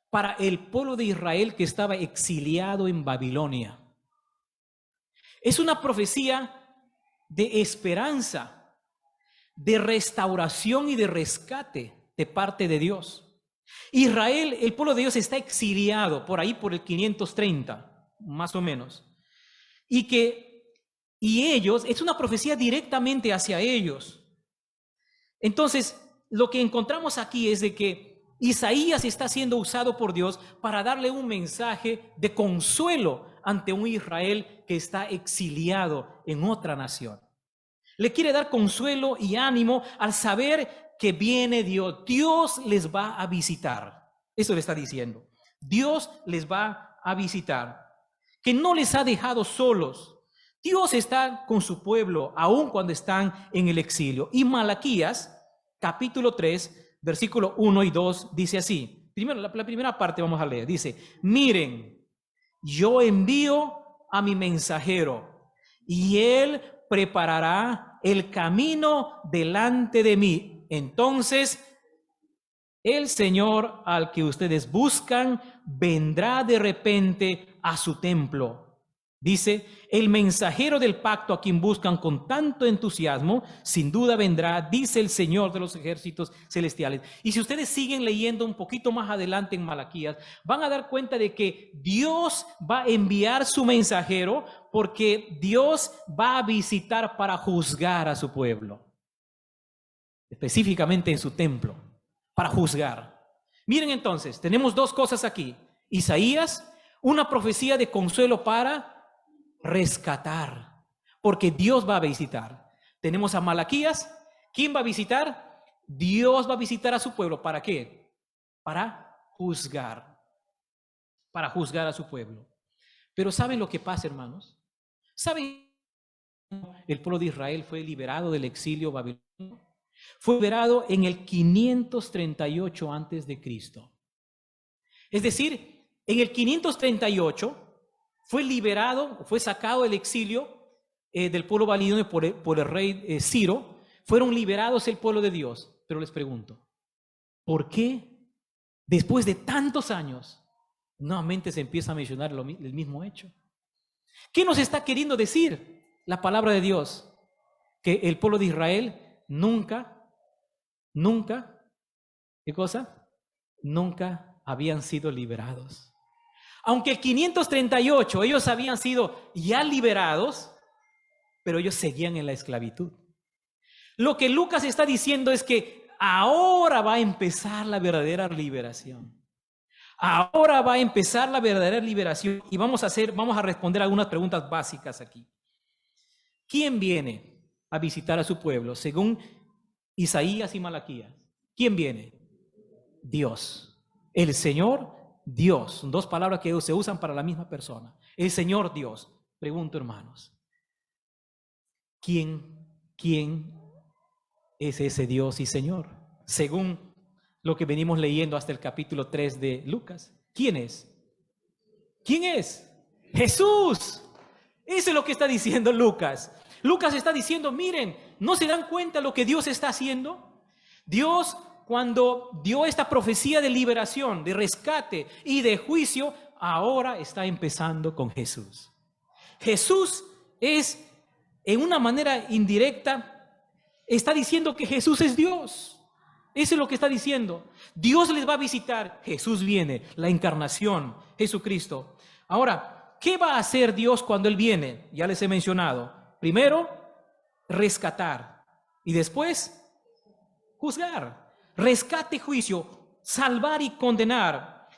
para el pueblo de Israel que estaba exiliado en Babilonia. Es una profecía de esperanza, de restauración y de rescate de parte de Dios. Israel, el pueblo de Dios, está exiliado por ahí por el 530, más o menos. Y ellos, es una profecía directamente hacia ellos. Entonces, lo que encontramos aquí es de que Isaías está siendo usado por Dios para darle un mensaje de consuelo ante un Israel que está exiliado en otra nación. Le quiere dar consuelo y ánimo al saber que viene Dios. Dios les va a visitar. Eso le está diciendo. Dios les va a visitar. Que no les ha dejado solos. Dios está con su pueblo, aun cuando están en el exilio. Y Malaquías, capítulo 3, versículo 1 y 2, dice así. Primero, la primera parte vamos a leer. Dice, miren, yo envío a mi mensajero y él preparará el camino delante de mí. Entonces, el Señor al que ustedes buscan vendrá de repente a su templo. Dice, el mensajero del pacto a quien buscan con tanto entusiasmo, sin duda vendrá, dice el Señor de los ejércitos celestiales. Y si ustedes siguen leyendo un poquito más adelante en Malaquías, van a dar cuenta de que Dios va a enviar su mensajero porque Dios va a visitar para juzgar a su pueblo. Específicamente en su templo, para juzgar. Miren entonces, tenemos dos cosas aquí. Isaías, Una profecía de consuelo para rescatar, porque Dios va a visitar. Tenemos a Malaquías. ¿Quién va a visitar? Dios va a visitar a su pueblo. ¿Para qué? Para juzgar a su pueblo. Pero ¿saben lo que pasa, hermanos? ¿Saben? El pueblo de Israel fue liberado del exilio babilonio. Fue liberado en el 538 antes de Cristo. Es decir, en el 538 fue liberado, fue sacado del exilio del pueblo babilonio por el rey Ciro. Fueron liberados el pueblo de Dios. Pero les pregunto, ¿por qué después de tantos años nuevamente se empieza a mencionar el mismo hecho? ¿Qué nos está queriendo decir la palabra de Dios? Que el pueblo de Israel nunca, ¿qué cosa? Nunca habían sido liberados. Aunque el 538 ellos habían sido ya liberados, pero ellos seguían en la esclavitud. Lo que Lucas está diciendo es que ahora va a empezar la verdadera liberación. Ahora va a empezar la verdadera liberación y vamos a responder algunas preguntas básicas aquí. ¿Quién viene a visitar a su pueblo según Isaías y Malaquías? ¿Quién viene? Dios. El Señor Dios. Son dos palabras que se usan para la misma persona. El Señor Dios. Pregunto, hermanos, ¿quién es ese Dios y Señor? Según lo que venimos leyendo hasta el capítulo 3 de Lucas. ¿Quién es? ¿Quién es? Jesús. Eso es lo que está diciendo Lucas. Lucas está diciendo, miren, ¿no se dan cuenta lo que Dios está haciendo? Dios, cuando dio esta profecía de liberación, de rescate y de juicio, ahora está empezando con Jesús. Jesús es, en una manera indirecta, está diciendo que Jesús es Dios. Eso es lo que está diciendo. Dios les va a visitar. Jesús viene, la encarnación, Jesucristo. Ahora, ¿qué va a hacer Dios cuando Él viene? Ya les he mencionado. Primero, rescatar. Y después, juzgar. Rescate, juicio, salvar y condenar.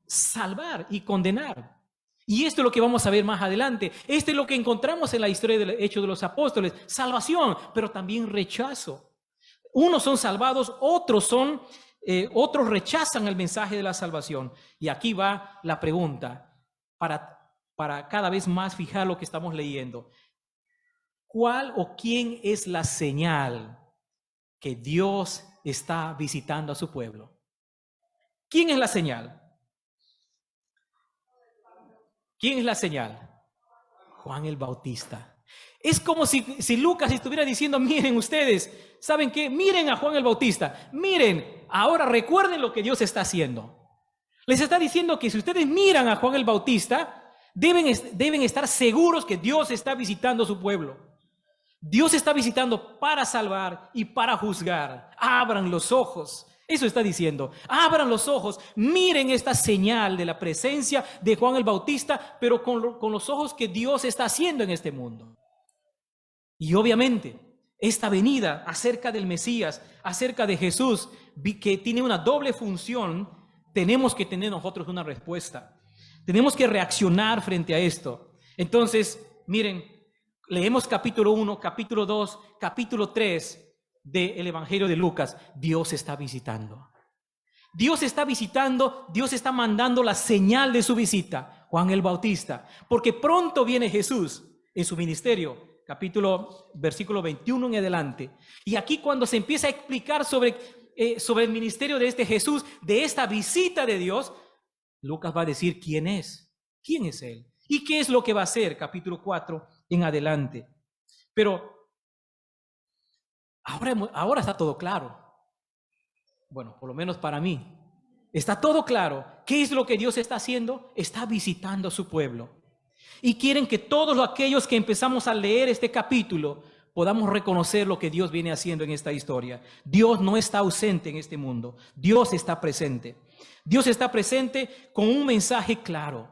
Salvar y condenar. Y esto es lo que vamos a ver más adelante. Esto es lo que encontramos en la historia del Hecho de los Apóstoles. Salvación, pero también rechazo. Unos son salvados, otros rechazan el mensaje de la salvación. Y aquí va la pregunta para cada vez más fijar lo que estamos leyendo. ¿Cuál o quién es la señal que Dios está visitando a su pueblo? ¿Quién es la señal? ¿Quién es la señal? Juan el Bautista. Es como si Lucas estuviera diciendo, miren ustedes, ¿saben qué? Miren a Juan el Bautista, miren, ahora recuerden lo que Dios está haciendo. Les está diciendo que si ustedes miran a Juan el Bautista, deben estar seguros que Dios está visitando a su pueblo. Dios está visitando para salvar y para juzgar. Abran los ojos. Eso está diciendo. Abran los ojos. Miren esta señal de la presencia de Juan el Bautista, pero con los ojos que Dios está haciendo en este mundo. Y obviamente, esta venida acerca del Mesías, acerca de Jesús, que tiene una doble función, tenemos que tener nosotros una respuesta. Tenemos que reaccionar frente a esto. Entonces, miren, leemos capítulo 1, capítulo 2, capítulo 3 del Evangelio de Lucas. Dios está visitando. Dios está visitando, Dios está mandando la señal de su visita, Juan el Bautista, porque pronto viene Jesús en su ministerio. Versículo 21 en adelante. Y aquí cuando se empieza a explicar sobre el ministerio de este Jesús, de esta visita de Dios, Lucas va a decir quién es Él y qué es lo que va a hacer, capítulo 4 en adelante. Pero ahora está todo claro. Bueno, por lo menos para mí. Está todo claro. ¿Qué es lo que Dios está haciendo? Está visitando a su pueblo. Y quieren que todos aquellos que empezamos a leer este capítulo podamos reconocer lo que Dios viene haciendo en esta historia. Dios no está ausente en este mundo. Dios está presente. Dios está presente con un mensaje claro,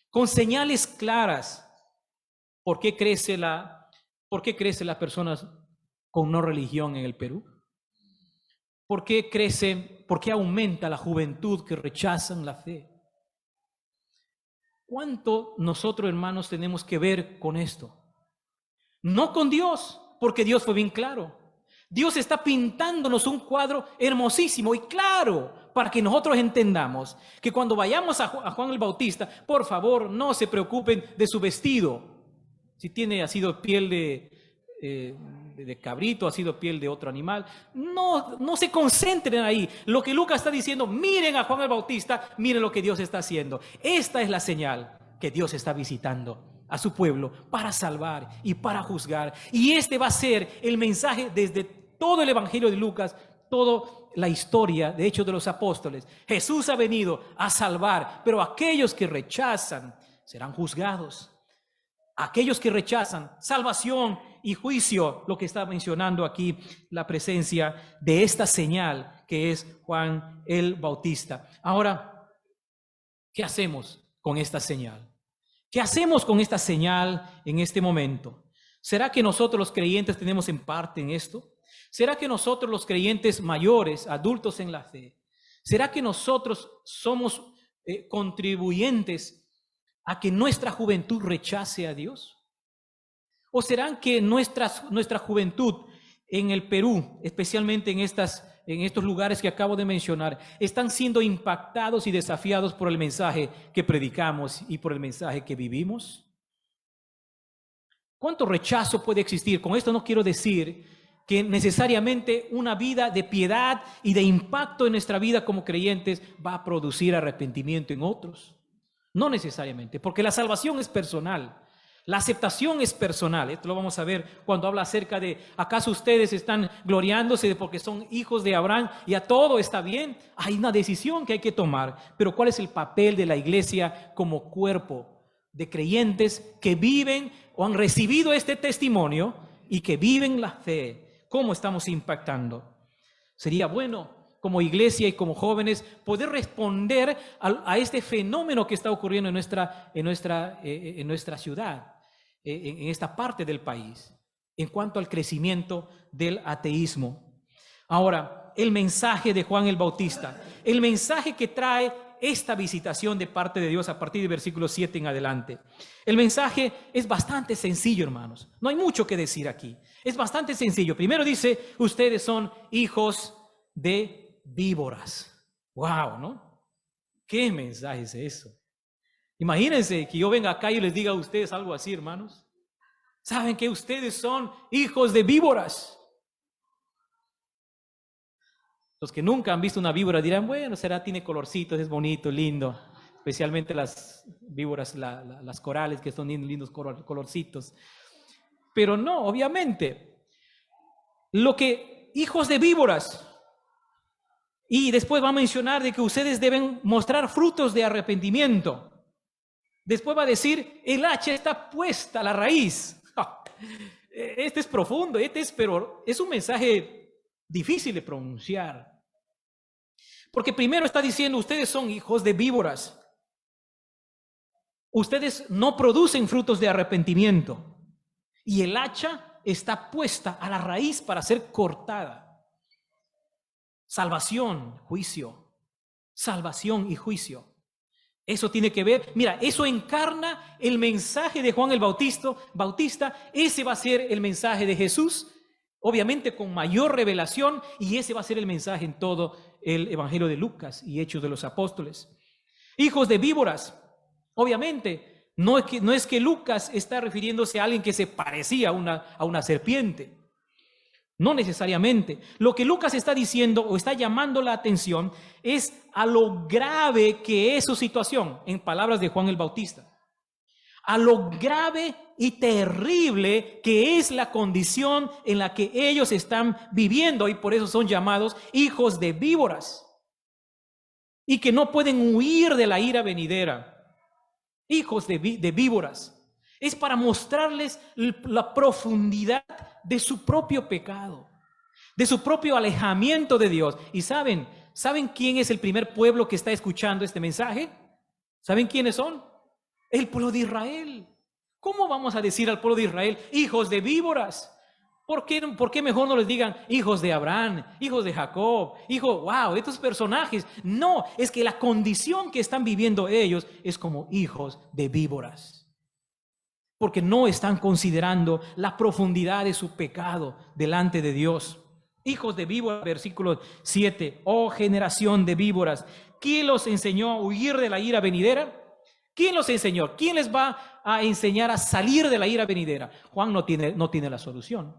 con señales claras. ¿Por qué crece las personas con no religión en el Perú? ¿Por qué aumenta la juventud que rechazan la fe? ¿Cuánto nosotros, hermanos, tenemos que ver con esto? No con Dios, porque Dios fue bien claro. Dios está pintándonos un cuadro hermosísimo y claro para que nosotros entendamos que cuando vayamos a Juan el Bautista, por favor, no se preocupen de su vestido. Si ha sido piel de cabrito, ha sido piel de otro animal, no se concentren ahí. Lo que Lucas está diciendo, miren a Juan el Bautista, miren lo que Dios está haciendo. Esta es la señal que Dios está visitando a su pueblo para salvar y para juzgar. Y este va a ser el mensaje desde todo el Evangelio de Lucas, toda la historia de Hechos de los Apóstoles. Jesús ha venido a salvar, pero aquellos que rechazan serán juzgados. Aquellos que rechazan salvación y juicio, lo que está mencionando aquí, la presencia de esta señal que es Juan el Bautista. Ahora, ¿qué hacemos con esta señal? ¿Qué hacemos con esta señal en este momento? ¿Será que nosotros los creyentes tenemos en parte en esto? ¿Será que nosotros los creyentes mayores, adultos en la fe, será que nosotros somos contribuyentes a que nuestra juventud rechace a Dios? ¿O será que nuestra juventud en el Perú, especialmente en estos lugares que acabo de mencionar, están siendo impactados y desafiados por el mensaje que predicamos y por el mensaje que vivimos? ¿Cuánto rechazo puede existir? Con esto no quiero decir que necesariamente una vida de piedad y de impacto en nuestra vida como creyentes va a producir arrepentimiento en otros. No necesariamente, porque la salvación es personal. La aceptación es personal. Esto lo vamos a ver cuando habla acerca de ¿acaso ustedes están gloriándose de porque son hijos de Abraham y a todo está bien? Hay una decisión que hay que tomar. Pero ¿cuál es el papel de la iglesia como cuerpo de creyentes que viven o han recibido este testimonio y que viven la fe? ¿Cómo estamos impactando? Sería bueno como iglesia y como jóvenes poder responder a este fenómeno que está ocurriendo en nuestra ciudad, en esta parte del país, en cuanto al crecimiento del ateísmo. Ahora, el mensaje de Juan el Bautista, el mensaje que trae esta visitación de parte de Dios a partir del versículo 7 en adelante. El mensaje es bastante sencillo, hermanos. No hay mucho que decir aquí. Es bastante sencillo. Primero dice, ustedes son hijos de víboras. ¡Wow! ¿No? ¿Qué mensaje es eso? Imagínense que yo venga acá y les diga a ustedes algo así, hermanos. ¿Saben que ustedes son hijos de víboras? Los que nunca han visto una víbora dirán, bueno, tiene colorcitos, es bonito, lindo. Especialmente las víboras, las corales, que son lindos colorcitos. Pero no, obviamente. Hijos de víboras. Y después va a mencionar de que ustedes deben mostrar frutos de arrepentimiento. Después va a decir, el hacha está puesta a la raíz. Este es profundo, pero es un mensaje difícil de pronunciar. Porque primero está diciendo, ustedes son hijos de víboras. Ustedes no producen frutos de arrepentimiento. Y el hacha está puesta a la raíz para ser cortada. Salvación, juicio. Salvación y juicio. Eso tiene que ver, mira, eso encarna el mensaje de Juan el Bautista. Ese va a ser el mensaje de Jesús, obviamente con mayor revelación, y ese va a ser el mensaje en todo el Evangelio de Lucas y Hechos de los Apóstoles. Hijos de víboras, obviamente, no es que Lucas está refiriéndose a alguien que se parecía a una serpiente. No necesariamente. Lo que Lucas está diciendo o está llamando la atención es a lo grave que es su situación, en palabras de Juan el Bautista. A lo grave y terrible que es la condición en la que ellos están viviendo, y por eso son llamados hijos de víboras, y que no pueden huir de la ira venidera. Hijos de víboras. Es para mostrarles la profundidad de su propio pecado, de su propio alejamiento de Dios. Y ¿saben quién es el primer pueblo que está escuchando este mensaje? ¿Saben quiénes son? El pueblo de Israel. ¿Cómo vamos a decir al pueblo de Israel, hijos de víboras? ¿Por qué mejor no les digan hijos de Abraham, hijos de Jacob, hijos, wow, estos personajes? No, es que la condición que están viviendo ellos es como hijos de víboras. Porque no están considerando la profundidad de su pecado delante de Dios. Hijos de víboras, versículo 7. Oh generación de víboras, ¿quién los enseñó a huir de la ira venidera? ¿Quién los enseñó? ¿Quién les va a enseñar a salir de la ira venidera? Juan no tiene la solución.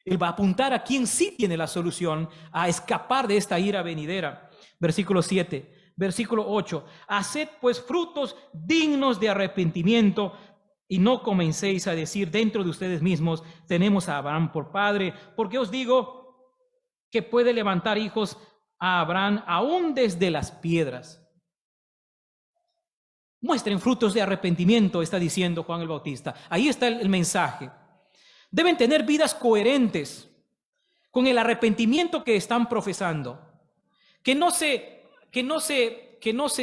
Él va a apuntar a quien sí tiene la solución a escapar de esta ira venidera. Versículo 7. Versículo 8. Haced pues frutos dignos de arrepentimiento, y no comencéis a decir dentro de ustedes mismos, tenemos a Abraham por padre, porque os digo que puede levantar hijos a Abraham aún desde las piedras. Muestren frutos de arrepentimiento, está diciendo Juan el Bautista. Ahí está el mensaje. Deben tener vidas coherentes con el arrepentimiento que están profesando. Que no se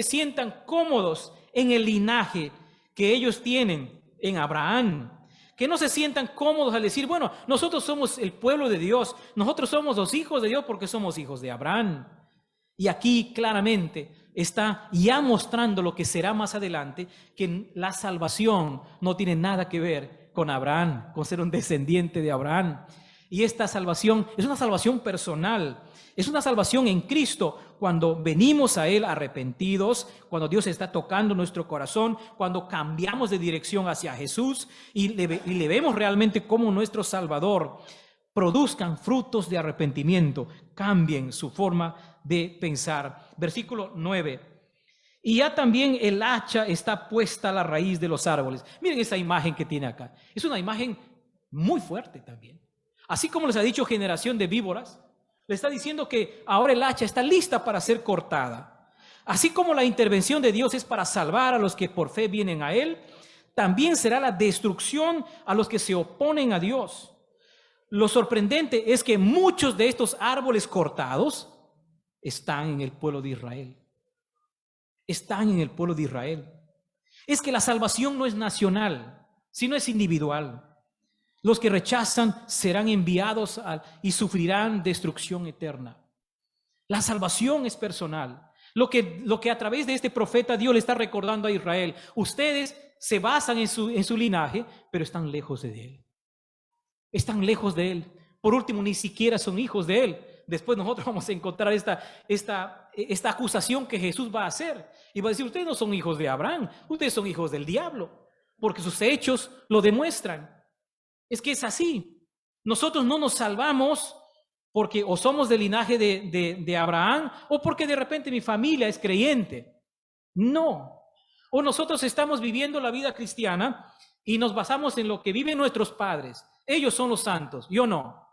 sientan cómodos en el linaje que ellos tienen en Abraham. Que no se sientan cómodos al decir, bueno, nosotros somos el pueblo de Dios, nosotros somos los hijos de Dios porque somos hijos de Abraham. Y aquí claramente está ya mostrando lo que será más adelante, que la salvación no tiene nada que ver con Abraham, con ser un descendiente de Abraham. Y esta salvación es una salvación personal, es una salvación en Cristo, cuando venimos a Él arrepentidos, cuando Dios está tocando nuestro corazón, cuando cambiamos de dirección hacia Jesús y le vemos realmente como nuestro Salvador. Produzcan frutos de arrepentimiento, cambien su forma de pensar. Versículo 9. Y ya también el hacha está puesta a la raíz de los árboles. Miren esa imagen que tiene acá. Es una imagen muy fuerte también. Así como les ha dicho generación de víboras, le está diciendo que ahora el hacha está lista para ser cortada. Así como la intervención de Dios es para salvar a los que por fe vienen a Él, también será la destrucción a los que se oponen a Dios. Lo sorprendente es que muchos de estos árboles cortados están en el pueblo de Israel. Están en el pueblo de Israel. Es que la salvación no es nacional, sino es individual. Los que rechazan serán enviados y sufrirán destrucción eterna. La salvación es personal. Lo que a través de este profeta Dios le está recordando a Israel. Ustedes se basan en su linaje, pero están lejos de Él. Están lejos de Él. Por último, ni siquiera son hijos de Él. Después nosotros vamos a encontrar esta acusación que Jesús va a hacer. Y va a decir, ustedes no son hijos de Abraham, ustedes son hijos del diablo. Porque sus hechos lo demuestran. Es que es así. Nosotros no nos salvamos porque o somos del linaje de Abraham o porque de repente mi familia es creyente. No. O nosotros estamos viviendo la vida cristiana y nos basamos en lo que viven nuestros padres. Ellos son los santos, yo no.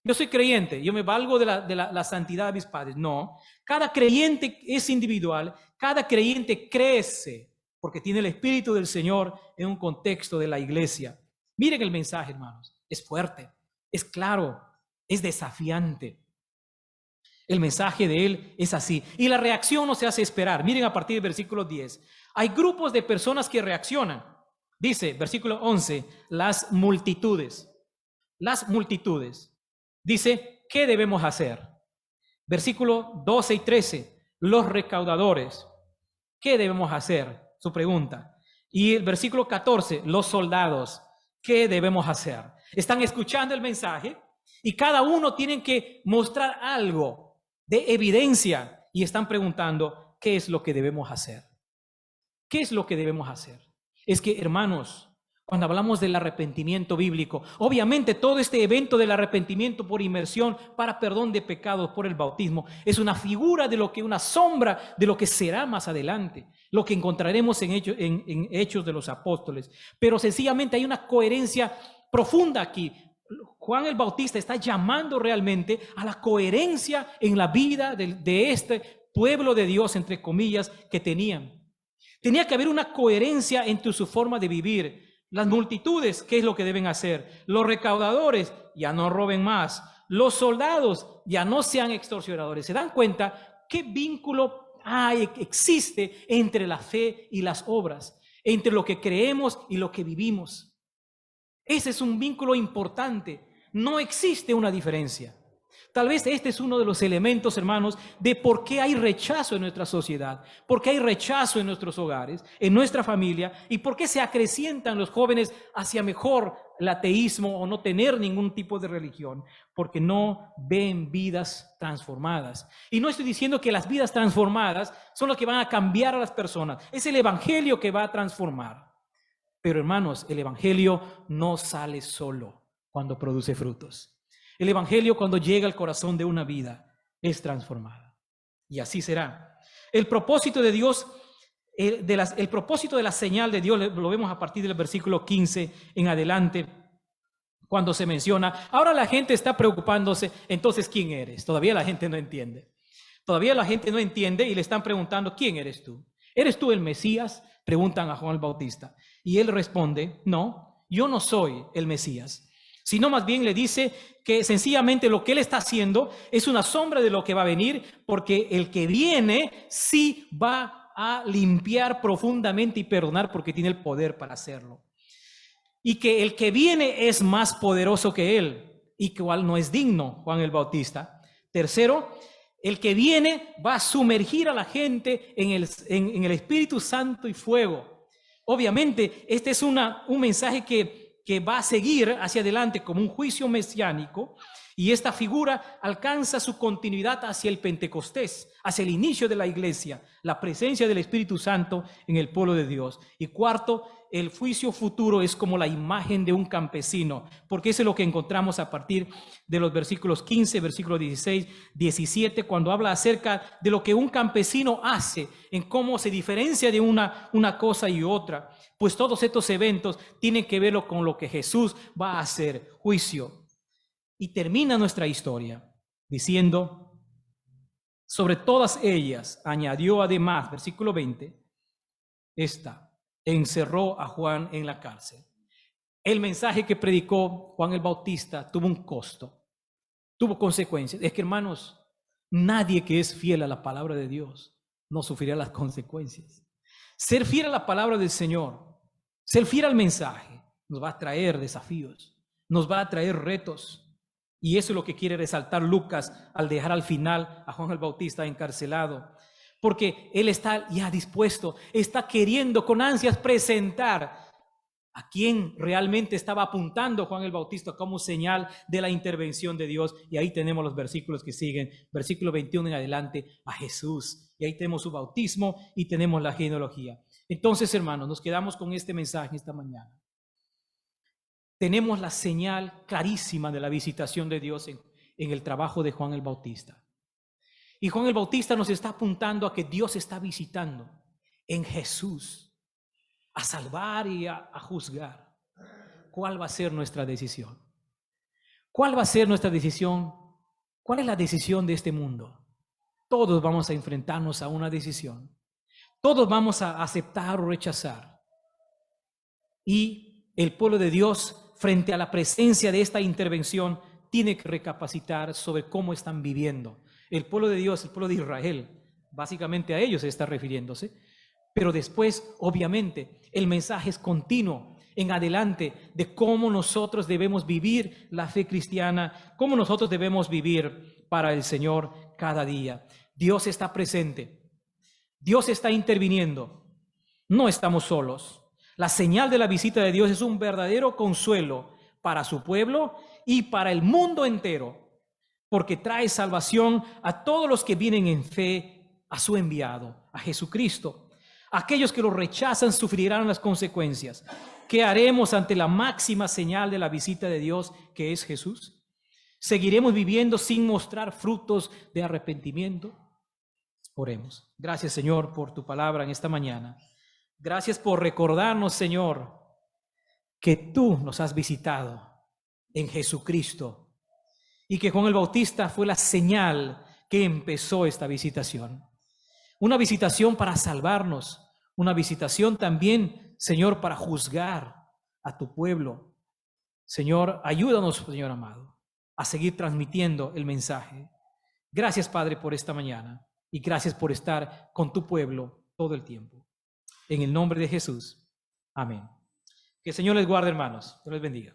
Yo soy creyente, yo me valgo de la santidad de mis padres. No. Cada creyente es individual, cada creyente crece porque tiene el Espíritu del Señor en un contexto de la iglesia. Miren el mensaje, hermanos. Es fuerte, es claro, es desafiante. El mensaje de Él es así. Y la reacción no se hace esperar. Miren a partir del versículo 10. Hay grupos de personas que reaccionan. Dice, versículo 11, las multitudes. Las multitudes. Dice, ¿qué debemos hacer? Versículo 12 y 13, los recaudadores. ¿Qué debemos hacer? Su pregunta. Y el versículo 14, los soldados. ¿Qué debemos hacer? Están escuchando el mensaje y cada uno tiene que mostrar algo de evidencia y están preguntando, ¿qué es lo que debemos hacer? ¿Qué es lo que debemos hacer? Es que, hermanos, cuando hablamos del arrepentimiento bíblico, obviamente todo este evento del arrepentimiento por inmersión para perdón de pecados por el bautismo es una figura de lo que, una sombra de lo que será más adelante, lo que encontraremos en Hechos de los Apóstoles. Pero sencillamente hay una coherencia profunda aquí. Juan el Bautista está llamando realmente a la coherencia en la vida de este pueblo de Dios, entre comillas, que tenían. Tenía que haber una coherencia entre su forma de vivir. Las multitudes, ¿qué es lo que deben hacer? Los recaudadores, ya no roben más. Los soldados, ya no sean extorsionadores. ¿Se dan cuenta qué vínculo existe entre la fe y las obras? Entre lo que creemos y lo que vivimos. Ese es un vínculo importante. No existe una diferencia. Tal vez este es uno de los elementos, hermanos, de por qué hay rechazo en nuestra sociedad, por qué hay rechazo en nuestros hogares, en nuestra familia, y por qué se acrecientan los jóvenes hacia mejor el ateísmo o no tener ningún tipo de religión, porque no ven vidas transformadas. Y no estoy diciendo que las vidas transformadas son las que van a cambiar a las personas, es el evangelio que va a transformar. Pero hermanos, el evangelio no sale solo cuando produce frutos. El evangelio, cuando llega al corazón de una vida, es transformada. Y así será. El propósito de Dios, el propósito de la señal de Dios, lo vemos a partir del versículo 15 en adelante, cuando se menciona. Ahora la gente está preocupándose, entonces, ¿quién eres? Todavía la gente no entiende. Todavía la gente no entiende y le están preguntando, ¿quién eres tú? ¿Eres tú el Mesías? Preguntan a Juan el Bautista. Y él responde, no, yo no soy el Mesías. Sino más bien le dice que sencillamente lo que él está haciendo es una sombra de lo que va a venir, porque el que viene sí va a limpiar profundamente y perdonar, porque tiene el poder para hacerlo. Y que el que viene es más poderoso que él, y que igual no es digno, Juan el Bautista. Tercero, el que viene va a sumergir a la gente en el Espíritu Santo y fuego. Obviamente, este es un mensaje que va a seguir hacia adelante como un juicio mesiánico, y esta figura alcanza su continuidad hacia el Pentecostés, hacia el inicio de la iglesia, la presencia del Espíritu Santo en el pueblo de Dios. Y cuarto, el juicio futuro es como la imagen de un campesino, porque eso es lo que encontramos a partir de los versículos 15, versículos 16, 17, cuando habla acerca de lo que un campesino hace, en cómo se diferencia de una cosa y otra. Pues todos estos eventos tienen que verlo con lo que Jesús va a hacer, juicio. Y termina nuestra historia diciendo, sobre todas ellas, añadió además, versículo 20, encerró a Juan en la cárcel. El mensaje que predicó Juan el Bautista tuvo un costo, tuvo consecuencias. Es que, hermanos, nadie que es fiel a la palabra de Dios no sufrirá las consecuencias. Ser fiel a la palabra del Señor, ser fiel al mensaje, nos va a traer desafíos, nos va a traer retos. Y eso es lo que quiere resaltar Lucas al dejar al final a Juan el Bautista encarcelado. Porque él está ya dispuesto, está queriendo con ansias presentar a quien realmente estaba apuntando Juan el Bautista como señal de la intervención de Dios. Y ahí tenemos los versículos que siguen, versículo 21 en adelante, a Jesús. Y ahí tenemos su bautismo y tenemos la genealogía. Entonces, hermanos, nos quedamos con este mensaje esta mañana. Tenemos la señal clarísima de la visitación de Dios en el trabajo de Juan el Bautista. Y Juan el Bautista nos está apuntando a que Dios está visitando en Jesús, a salvar y a juzgar. ¿Cuál va a ser nuestra decisión? ¿Cuál va a ser nuestra decisión? ¿Cuál es la decisión de este mundo? Todos vamos a enfrentarnos a una decisión. Todos vamos a aceptar o rechazar. Y el pueblo de Dios, frente a la presencia de esta intervención, tiene que recapacitar sobre cómo están viviendo. El pueblo de Dios, el pueblo de Israel, básicamente a ellos está refiriéndose, pero después, obviamente, el mensaje es continuo en adelante de cómo nosotros debemos vivir la fe cristiana, cómo nosotros debemos vivir para el Señor cada día. Dios está presente, Dios está interviniendo, no estamos solos. La señal de la visita de Dios es un verdadero consuelo para su pueblo y para el mundo entero, porque trae salvación a todos los que vienen en fe a su enviado, a Jesucristo. Aquellos que lo rechazan sufrirán las consecuencias. ¿Qué haremos ante la máxima señal de la visita de Dios, que es Jesús? ¿Seguiremos viviendo sin mostrar frutos de arrepentimiento? Oremos. Gracias, Señor, por tu palabra en esta mañana. Gracias por recordarnos, Señor, que tú nos has visitado en Jesucristo y que Juan el Bautista fue la señal que empezó esta visitación. Una visitación para salvarnos, una visitación también, Señor, para juzgar a tu pueblo. Señor, ayúdanos, Señor amado, a seguir transmitiendo el mensaje. Gracias, Padre, por esta mañana y gracias por estar con tu pueblo todo el tiempo. En el nombre de Jesús. Amén. Que el Señor les guarde, hermanos. Dios les bendiga.